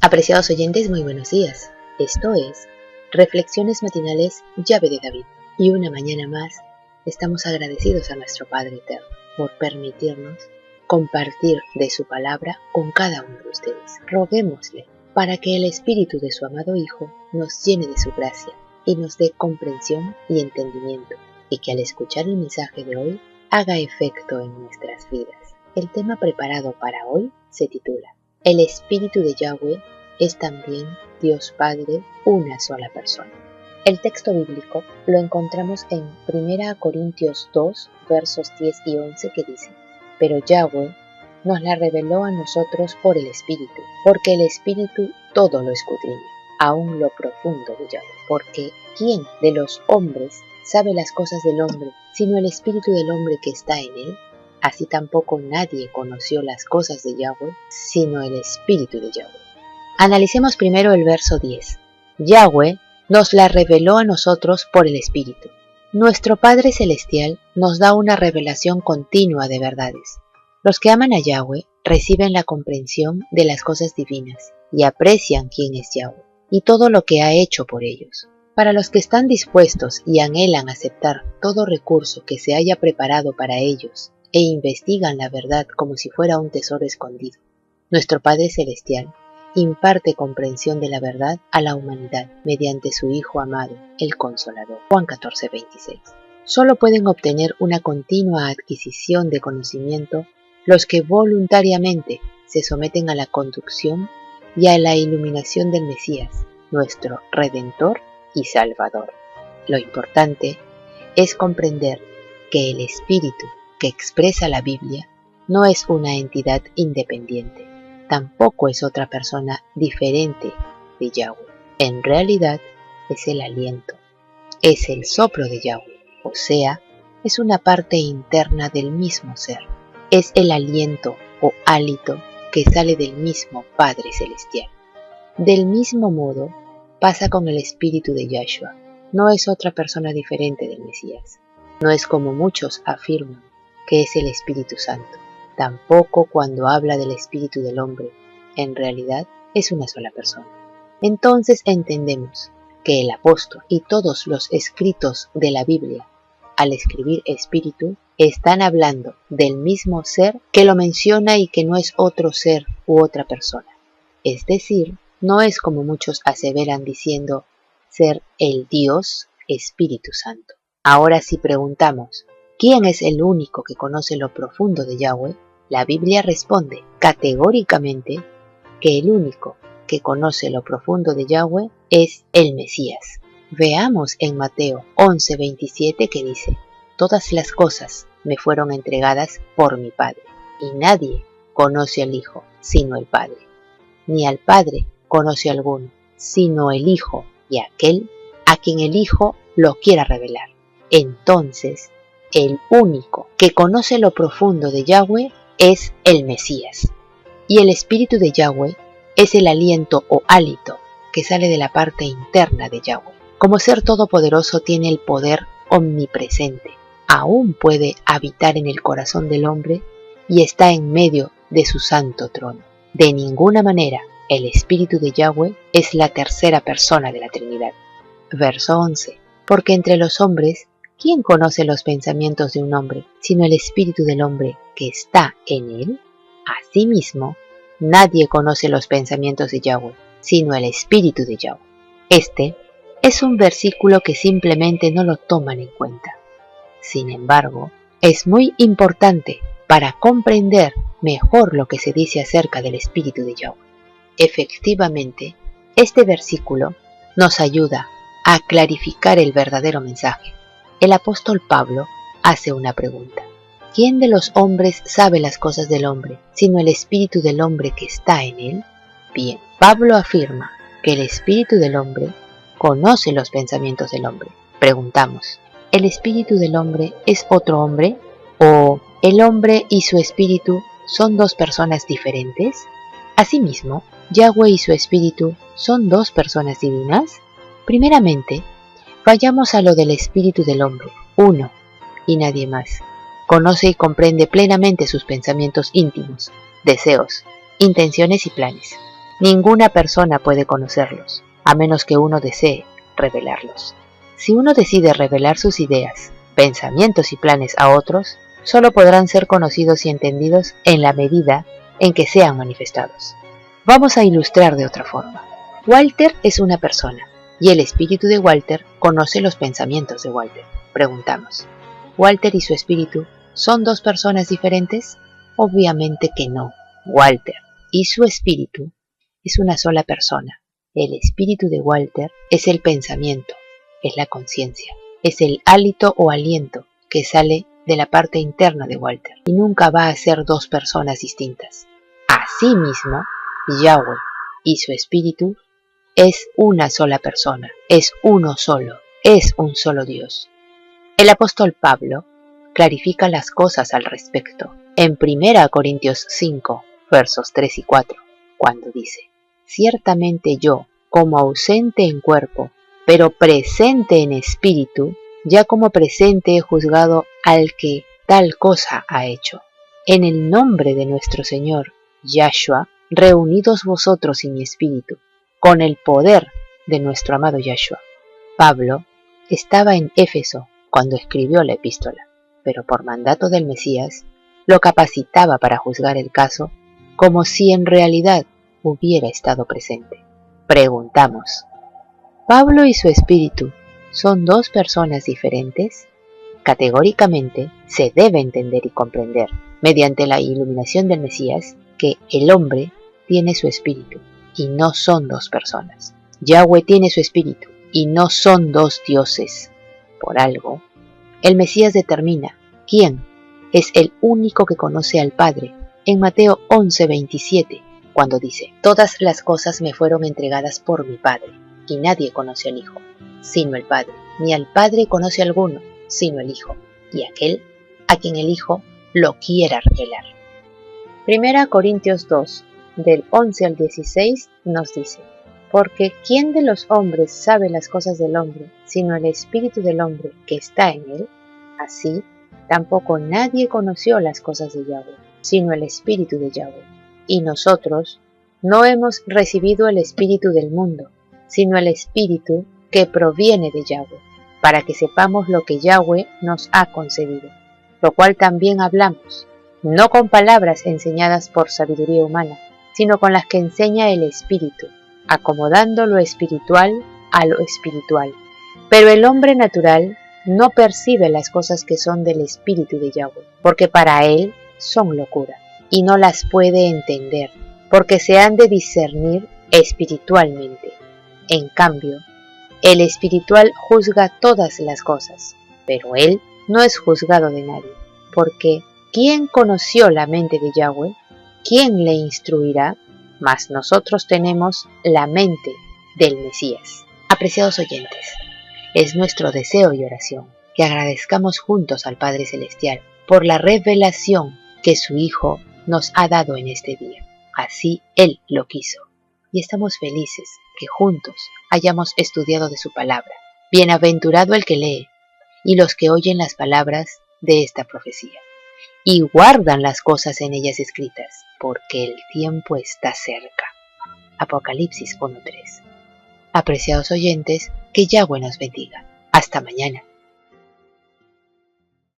Apreciados oyentes, muy buenos días. Esto es Reflexiones Matinales Llave de David. Y una mañana más estamos agradecidos a nuestro Padre Eterno por permitirnos compartir de su palabra con cada uno de ustedes. Roguémosle para que el Espíritu de su amado Hijo nos llene de su gracia y nos dé comprensión y entendimiento, y que al escuchar el mensaje de hoy haga efecto en nuestras vidas. El tema preparado para hoy se titula El Espíritu de Yahweh es también Dios Padre, una sola persona. El texto bíblico lo encontramos en 1 Corintios 2, versos 10 y 11, que dice: Pero Yahweh nos la reveló a nosotros por el Espíritu, porque el Espíritu todo lo escudriña, aún lo profundo de Yahweh. Porque ¿quién de los hombres sabe las cosas del hombre, sino el Espíritu del hombre que está en él? Así tampoco nadie conoció las cosas de Yahweh, sino el Espíritu de Yahweh. Analicemos primero el verso 10. Yahweh nos la reveló a nosotros por el Espíritu. Nuestro Padre Celestial nos da una revelación continua de verdades. Los que aman a Yahweh reciben la comprensión de las cosas divinas y aprecian quién es Yahweh y todo lo que ha hecho por ellos. Para los que están dispuestos y anhelan aceptar todo recurso que se haya preparado para ellos e investigan la verdad como si fuera un tesoro escondido, nuestro Padre Celestial imparte comprensión de la verdad a la humanidad mediante su Hijo amado, el Consolador. Juan 14:26. Solo pueden obtener una continua adquisición de conocimiento los que voluntariamente se someten a la conducción y a la iluminación del Mesías, nuestro Redentor y Salvador. Lo importante es comprender que el Espíritu que expresa la Biblia no es una entidad independiente. Tampoco es otra persona diferente de Yahweh. En realidad es el aliento, es el soplo de Yahweh, o sea, es una parte interna del mismo ser. Es el aliento o hálito que sale del mismo Padre Celestial. Del mismo modo pasa con el Espíritu de Yahshua. No es otra persona diferente del Mesías. No es como muchos afirman que es el Espíritu Santo. Tampoco cuando habla del espíritu del hombre, en realidad es una sola persona. Entonces entendemos que el apóstol y todos los escritos de la Biblia, al escribir espíritu, están hablando del mismo ser que lo menciona y que no es otro ser u otra persona. Es decir, no es como muchos aseveran diciendo ser el Dios Espíritu Santo. Ahora si preguntamos, ¿quién es el único que conoce lo profundo de Yahweh? La Biblia responde categóricamente que el único que conoce lo profundo de Yahweh es el Mesías. Veamos en Mateo 11:27 que dice: Todas las cosas me fueron entregadas por mi Padre, y nadie conoce al Hijo sino el Padre, ni al Padre conoce alguno, sino el Hijo y aquel a quien el Hijo lo quiera revelar. Entonces, el único que conoce lo profundo de Yahweh es el Mesías, y el Espíritu de Yahweh es el aliento o hálito que sale de la parte interna de Yahweh. Como ser todopoderoso tiene el poder omnipresente, aún puede habitar en el corazón del hombre y está en medio de su santo trono. De ninguna manera el Espíritu de Yahweh es la tercera persona de la Trinidad. Verso 11. Porque entre los hombres, ¿quién conoce los pensamientos de un hombre, sino el espíritu del hombre que está en él? Asimismo, nadie conoce los pensamientos de Yahweh, sino el espíritu de Yahweh. Este es un versículo que simplemente no lo toman en cuenta. Sin embargo, es muy importante para comprender mejor lo que se dice acerca del espíritu de Yahweh. Efectivamente, este versículo nos ayuda a clarificar el verdadero mensaje. El apóstol Pablo hace una pregunta. ¿Quién de los hombres sabe las cosas del hombre, sino el espíritu del hombre que está en él? Bien, Pablo afirma que el espíritu del hombre conoce los pensamientos del hombre. Preguntamos, ¿el espíritu del hombre es otro hombre? ¿O el hombre y su espíritu son dos personas diferentes? Asimismo, ¿Yahweh y su espíritu son dos personas divinas? Primeramente, vayamos a lo del espíritu del hombre, uno y nadie más. Conoce y comprende plenamente sus pensamientos íntimos, deseos, intenciones y planes. Ninguna persona puede conocerlos, a menos que uno desee revelarlos. Si uno decide revelar sus ideas, pensamientos y planes a otros, solo podrán ser conocidos y entendidos en la medida en que sean manifestados. Vamos a ilustrar de otra forma. Walter es una persona, y el espíritu de Walter conoce los pensamientos de Walter. Preguntamos, ¿Walter y su espíritu son dos personas diferentes? Obviamente que no. Walter y su espíritu es una sola persona. El espíritu de Walter es el pensamiento, es la conciencia, es el hálito o aliento que sale de la parte interna de Walter y nunca va a ser dos personas distintas. Asimismo, Yahweh y su espíritu es una sola persona, es uno solo, es un solo Dios. El apóstol Pablo clarifica las cosas al respecto en 1 Corintios 5, versos 3 y 4, cuando dice: ciertamente yo, como ausente en cuerpo, pero presente en espíritu, ya como presente he juzgado al que tal cosa ha hecho. En el nombre de nuestro Señor, Yahshua, reunidos vosotros y mi espíritu, con el poder de nuestro amado Yahshua. Pablo estaba en Éfeso cuando escribió la epístola, pero por mandato del Mesías, lo capacitaba para juzgar el caso como si en realidad hubiera estado presente. Preguntamos, ¿Pablo y su espíritu son dos personas diferentes? Categóricamente se debe entender y comprender, mediante la iluminación del Mesías, que el hombre tiene su espíritu y no son dos personas. Yahweh tiene su espíritu y no son dos dioses. Por algo, el Mesías determina quién es el único que conoce al Padre en Mateo 11:27, cuando dice: todas las cosas me fueron entregadas por mi Padre, y nadie conoce al Hijo, sino el Padre, ni al Padre conoce alguno, sino el Hijo, y aquel a quien el Hijo lo quiera revelar. 1 Corintios 2, del 11 al 16, nos dice: porque ¿quién de los hombres sabe las cosas del hombre, sino el espíritu del hombre que está en él? Así, tampoco nadie conoció las cosas de Yahweh, sino el espíritu de Yahweh. Y nosotros no hemos recibido el espíritu del mundo, sino el espíritu que proviene de Yahweh, para que sepamos lo que Yahweh nos ha concedido, lo cual también hablamos, no con palabras enseñadas por sabiduría humana, sino con las que enseña el Espíritu, acomodando lo espiritual a lo espiritual. Pero el hombre natural no percibe las cosas que son del Espíritu de Yahweh, porque para él son locura, y no las puede entender, porque se han de discernir espiritualmente. En cambio, el espiritual juzga todas las cosas, pero él no es juzgado de nadie, porque ¿quién conoció la mente de Yahweh? ¿Quién le instruirá? Mas nosotros tenemos la mente del Mesías. Apreciados oyentes, es nuestro deseo y oración que agradezcamos juntos al Padre Celestial por la revelación que su Hijo nos ha dado en este día. Así Él lo quiso, y estamos felices que juntos hayamos estudiado de su palabra. Bienaventurado el que lee y los que oyen las palabras de esta profecía y guardan las cosas en ellas escritas, porque el tiempo está cerca. Apocalipsis 1:3. Apreciados oyentes, que Yahweh nos bendiga. Hasta mañana.